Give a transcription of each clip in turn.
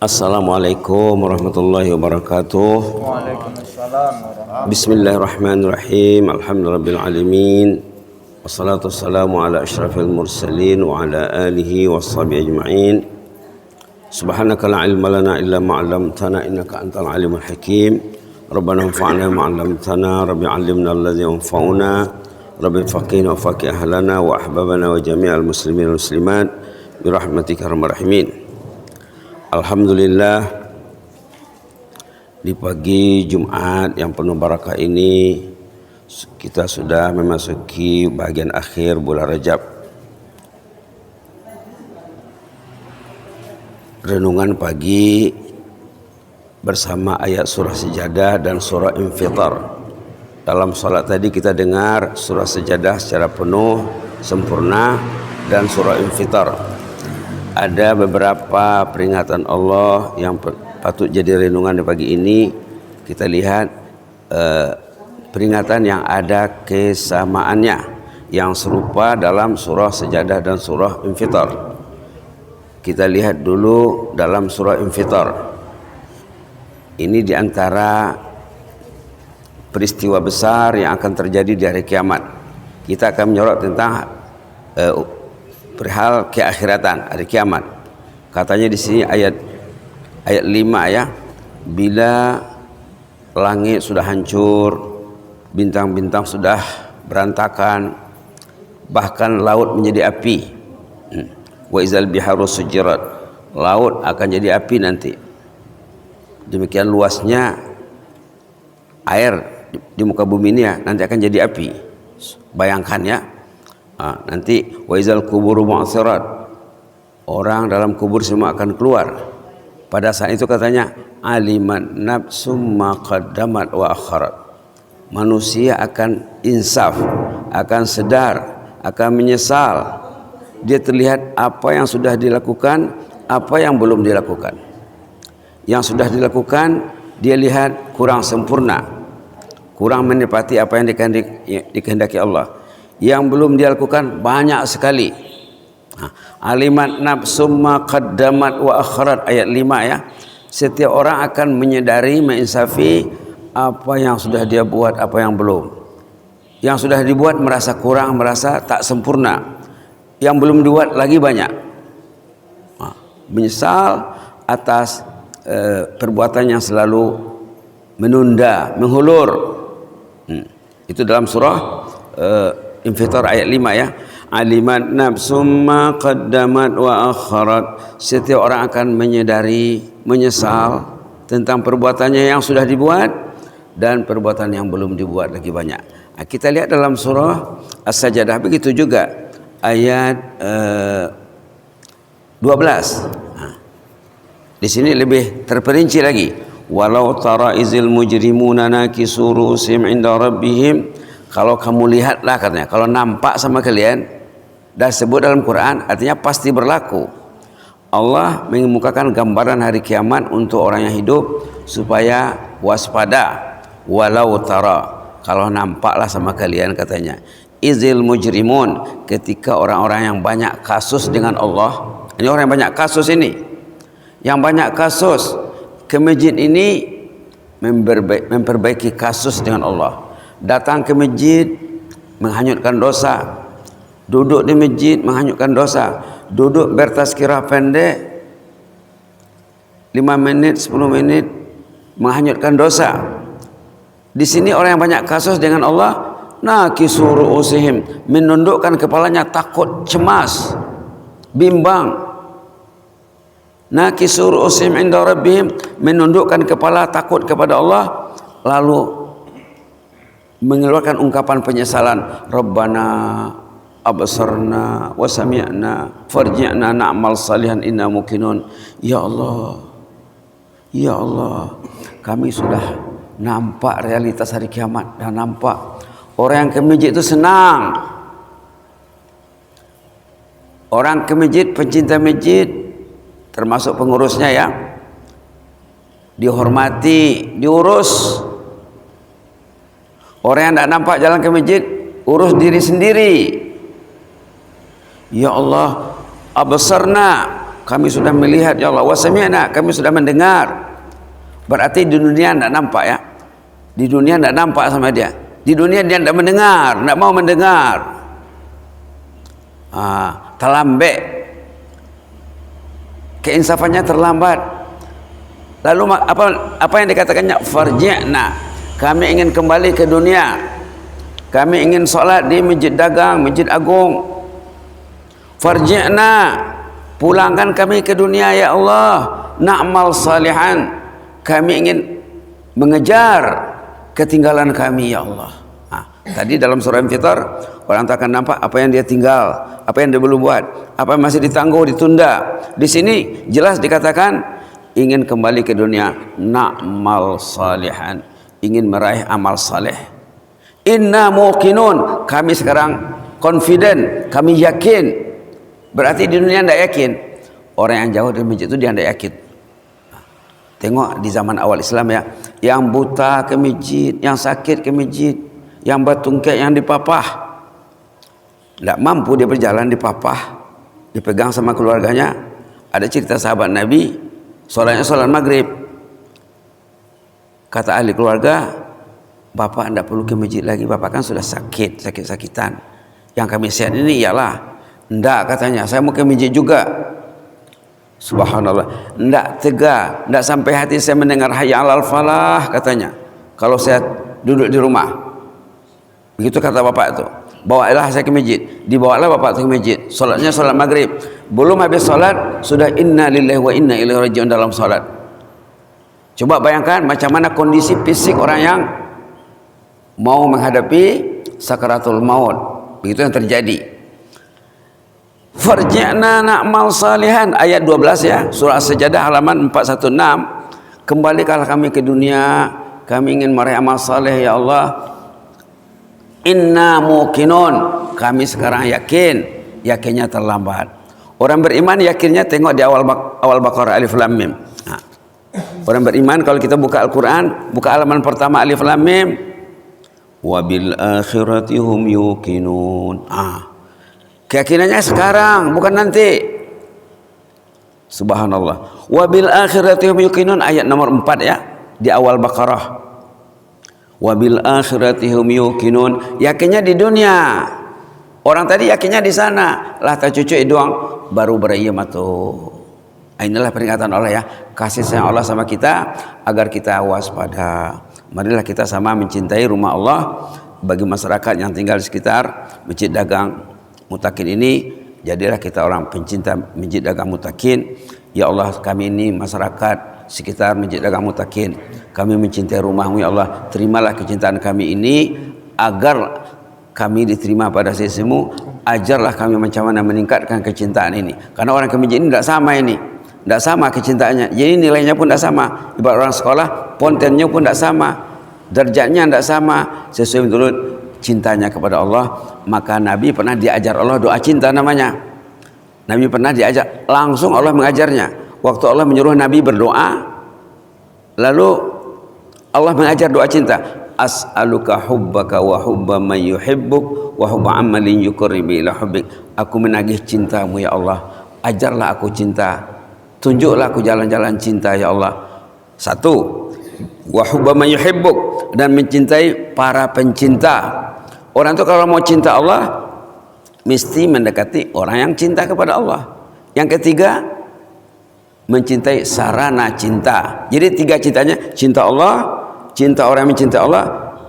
Assalamualaikum warahmatullahi wabarakatuh. Waalaikumsalam warahmatullahi. Bismillahirrahmanirrahim. Alhamdulillahirabbil alamin. Wassalatu wassalamu ala asyrafil mursalin wa ala alihi washabihi ajma'in. Subhanaka la ilma lana illa ma 'allamtana innaka antal alimul hakim. Rabbana anfa'na ma 'allamtana, rabbi 'allimna alladhi yanfa'una, rabbi faqihna wa faqih ahlana wa ahbabana wa jami'al muslimin wal muslimat bi rahmatika arhamar rahimin. Alhamdulillah, di pagi Jumat yang penuh barakah ini kita sudah memasuki bagian akhir bulan Rajab. Renungan pagi bersama ayat surah Sajadah dan surah Infitar. Dalam salat tadi kita dengar surah Sajadah secara penuh, sempurna, dan surah Infitar. Ada beberapa peringatan Allah yang patut jadi renungan di pagi ini. Kita lihat peringatan yang ada kesamaannya, yang serupa dalam surah Sajadah dan surah Infitar. Kita lihat dulu dalam surah Infitar. Ini diantara peristiwa besar yang akan terjadi di hari kiamat. Kita akan menyorot tentang perihal keakhiratan, hari kiamat. Katanya di sini ayat 5 ya. Bila langit sudah hancur, bintang-bintang sudah berantakan, bahkan laut menjadi api. Wa izal biharu sujirat. Laut akan jadi api nanti. Demikian luasnya air di muka bumi ini ya, nanti akan jadi api. Bayangkan ya. Nanti wa izal kuburu mu'asirat, orang dalam kubur semua akan keluar. Pada saat itu katanya aliman nafsum ma qaddamat wa akharat. Manusia akan insaf, akan sadar, akan menyesal. Dia terlihat apa yang sudah dilakukan, apa yang belum dilakukan. Yang sudah dilakukan dia lihat kurang sempurna, kurang menepati apa yang dikehendaki Allah. Yang belum dia lakukan banyak sekali. Alimat nafsum ma qaddamat wa akharat, ayat 5 ya. Setiap orang akan menyadari, menginsafi apa yang sudah dia buat, apa yang belum. Yang sudah dibuat merasa kurang, merasa tak sempurna. Yang belum dibuat lagi banyak. Menyesal atas perbuatan yang selalu menunda, menghulur. Itu dalam surah Infitar ayat 5 ya. Alimat nafsum ma qaddamat wa akharat. Setiap orang akan menyadari, menyesal tentang perbuatannya yang sudah dibuat dan perbuatan yang belum dibuat lagi banyak. Kita lihat dalam surah As-Sajadah begitu juga ayat 12. Di sini lebih terperinci lagi. Walau tara izil mujrimuna nakisu ru'usihim 'inda rabbihim. Kalau kamu lihatlah katanya, kalau nampak sama kalian, dan sebut dalam Quran artinya pasti berlaku. Allah mengemukakan gambaran hari kiamat untuk orang yang hidup supaya waspada. Walau tara, kalau nampaklah sama kalian katanya, izil mujrimun, ketika orang-orang yang banyak kasus dengan Allah. Ini orang yang banyak kasus ini, yang banyak kasus ke masjid ini memperbaiki kasus dengan Allah. Datang ke masjid menghanyutkan dosa, duduk di masjid menghanyutkan dosa, duduk bertazkirah pendek 5 menit 10 menit menghanyutkan dosa. Di sini orang yang banyak kasus dengan Allah, nakisu ru'usihim, menundukkan kepalanya, takut, cemas, bimbang. Nakisu ru'usihim 'inda rabbihim, menundukkan kepala, takut kepada Allah, lalu mengeluarkan ungkapan penyesalan. Rabbana absarna wa sami'na farji'na na'mal salihan inna muqinun. Ya Allah, ya Allah, kami sudah nampak realitas hari kiamat, dan nampak orang yang ke masjid itu senang. Orang ke masjid, pencinta masjid, termasuk pengurusnya ya, dihormati, diurus. Orang yang tidak nampak jalan ke masjid, urus diri sendiri. Ya Allah, absarna, kami sudah melihat ya Allah. Wa sami'na, kami sudah mendengar. Berarti di dunia tidak nampak ya. Di dunia tidak nampak sama dia. Di dunia dia tidak mendengar, tidak mau mendengar. Terlambat. Keinsafannya terlambat. Lalu apa yang dikatakannya? Farji'na, kami ingin kembali ke dunia. Kami ingin solat di masjid dagang, masjid agung. Farji'na, pulangkan kami ke dunia ya Allah. Na'mal salihan, kami ingin mengejar ketinggalan kami ya Allah. Tadi dalam surah Al-Fitar, orang tak akan nampak apa yang dia tinggal, apa yang dia belum buat, apa yang masih ditangguh, ditunda. Di sini jelas dikatakan ingin kembali ke dunia. Na'mal salihan, ingin meraih amal saleh. Inna muqinun, kami sekarang confident, kami yakin. Berarti di dunia tidak yakin. Orang yang jauh dari masjid itu dia tidak yakin. Tengok di zaman awal Islam ya, yang buta ke masjid, yang sakit ke masjid, yang bertungkek, yang dipapah, tidak mampu dia berjalan, dipapah, dipegang sama keluarganya. Ada cerita sahabat Nabi, solatnya solat maghrib. Kata ahli keluarga, bapak tidak perlu ke masjid lagi, bapak kan sudah sakit-sakitan. Yang kami sehat ini ialah, tidak katanya, saya mau ke masjid juga. Subhanallah, tidak tegak, tidak sampai hati saya mendengar hayya 'alal falah katanya. Kalau saya duduk di rumah, begitu kata bapak itu, bawalah saya ke masjid. Dibawalah bapak itu ke masjid. Solatnya solat maghrib. Belum habis solat sudah inna lillahi wa inna ilaihi raji'un dalam solat. Coba bayangkan macam mana kondisi fisik orang yang mau menghadapi sakaratul maut. Begitu yang terjadi. Farji'na na'mal salihan, ayat 12 ya, surah As-Sajdah halaman 416. Kembalikanlah kami ke dunia, kami ingin meraih amal saleh ya Allah. Inna muqinun, kami sekarang yakin. Yakinnya terlambat. Orang beriman yakinnya tengok di awal Baqarah Alif Lam Mim. Orang beriman kalau kita buka Al-Quran, buka halaman pertama Alif Lam Mim, wabil akhirati hum yuqinun. Keyakinannya sekarang, bukan nanti. Subhanallah. Wabil akhirati hum yuqinun, ayat nomor 4 ya, di awal Baqarah. Wabil akhirati hum yuqinun, yakinnya di dunia. Orang tadi yakinnya di sana. Lah tak cucuk doang baru beriman tuh. Inilah peringatan Allah ya, kasih sayang Allah sama kita agar kita waspada. Marilah kita sama mencintai rumah Allah. Bagi masyarakat yang tinggal di sekitar Masjid Dagang Mutakin ini, jadilah kita orang pencinta Masjid Dagang Mutakin. Ya Allah, kami ini masyarakat sekitar Masjid Dagang Mutakin, kami mencintai rumah-Mu ya Allah. Terimalah kecintaan kami ini agar kami diterima pada sisi-Mu. Ajarlah kami macam mana meningkatkan kecintaan ini. Karena orang ke masjid ini tidak sama ini. Tidak sama kecintaannya. Jadi nilainya pun tidak sama. Ibarat orang sekolah, kontennya pun tidak sama. Derajatnya tidak sama. Sesuai menurut cintanya kepada Allah. Maka Nabi pernah diajar Allah doa cinta namanya. Nabi pernah diajar, langsung Allah mengajarnya. Waktu Allah menyuruh Nabi berdoa, lalu Allah mengajar doa cinta. As'aluka hubbaka wa hubba man yuhibbuk wa hubba amalin yuqarribu ila hubbik. Aku menagih cintamu ya Allah. Ajarlah aku cinta. Tunjuklah aku jalan-jalan cinta ya Allah. Satu, wa hubba man yuhibbuk, dan mencintai para pencinta. Orang itu kalau mau cinta Allah mesti mendekati orang yang cinta kepada Allah. Yang ketiga, mencintai sarana cinta. Jadi tiga cintanya, cinta Allah, cinta orang yang mencinta Allah,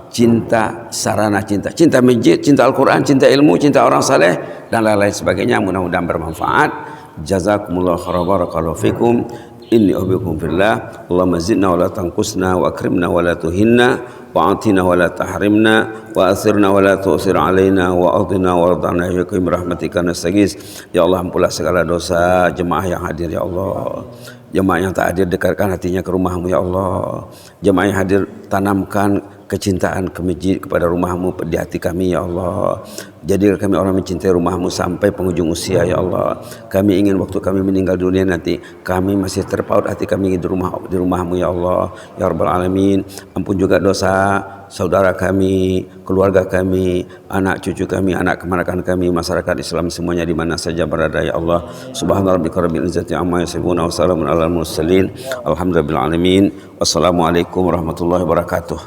cinta sarana cinta. Cinta masjid, cinta Al-Quran, cinta ilmu, cinta orang saleh, dan lain-lain sebagainya. Mudah-mudahan bermanfaat. Jazakumullah khairan, barakallahu fikum. Inni uhibbukum fillah. Allahumma zidna wa la tanqusna, wa akrimna wa la tuhinna, wa atina wa la tahrimna, wa asirna wa la tu'sir alaina, wa adina wa radana yakum rahmatika nastaghis. Ya Allah, ampunlah segala dosa jemaah yang hadir ya Allah. Jemaah yang tak hadir, dekatkan hatinya ke rumah-Mu ya Allah. Jemaah yang hadir, tanamkan kecintaan ke masjid, kepada rumah-Mu di hati kami ya Allah. Jadikan kami orang mencintai rumah-Mu sampai penghujung usia ya Allah. Kami ingin waktu kami meninggal dunia nanti kami masih terpaut hati kami di rumah-Mu ya Allah ya Rabbal Alamin. Ampun juga dosa saudara kami, keluarga kami, anak cucu kami, anak keponakan kami, masyarakat Islam semuanya di mana saja berada ya Allah. Subhanarabbika rabbil izzati amma yasifun wa salamun alal mursalin. Alhamdulillahil alamin. Wassalamualaikum warahmatullahi wabarakatuh.